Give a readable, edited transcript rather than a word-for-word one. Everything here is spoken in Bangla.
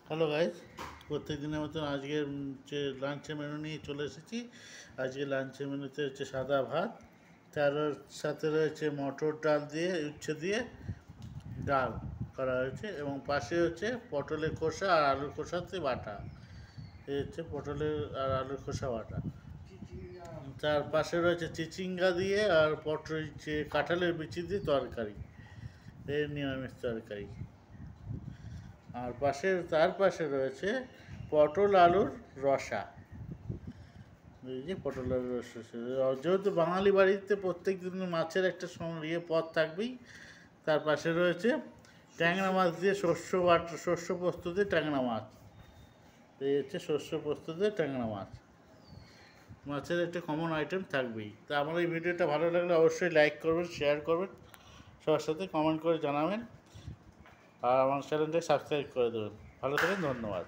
হ্যালো গাইজ, প্রত্যেক দিনের মতন আজকে লাঞ্চের মেনু নিয়ে চলে এসেছি। আজকে লাঞ্চের মেনুতে হচ্ছে সাদা ভাত, তার সাথে রয়েছে মটর ডাল দিয়ে উচ্ছে দিয়ে ডাল করা হয়েছে, এবং পাশে হচ্ছে পটলের খোসা আর আলুর খোসাতে বাটা। এই হচ্ছে পটলের আর আলুর খোসা বাটা। তার পাশে রয়েছে চিচিঙ্গা দিয়ে আর কাঁঠালের বিচি দিয়ে তরকারি, এই নিরামিষ তরকারি। আর তার পাশে রয়েছে পটল আলুর রসা। এই যে পটল আলুর রসা, যেহেতু বাঙালি বাড়িতে প্রত্যেক দিন মাছের একটা পদ থাকবেই। তার পাশে রয়েছে ট্যাংরা মাছ দিয়ে শস্য পোস্ত দিয়ে ট্যাংরা মাছ। এই হচ্ছে শস্য পোস্ত দিয়ে ট্যাংরা মাছ, মাছের একটা কমন আইটেম থাকবেই। তা আমার এই ভিডিওটা ভালো লাগলে অবশ্যই লাইক করবেন, শেয়ার করবেন, সবার সাথে কমেন্ট করে জানাবেন, আর আমার চ্যানেলটাকে সাবস্ক্রাইব করে দেবেন। ভালো থাকেন, ধন্যবাদ।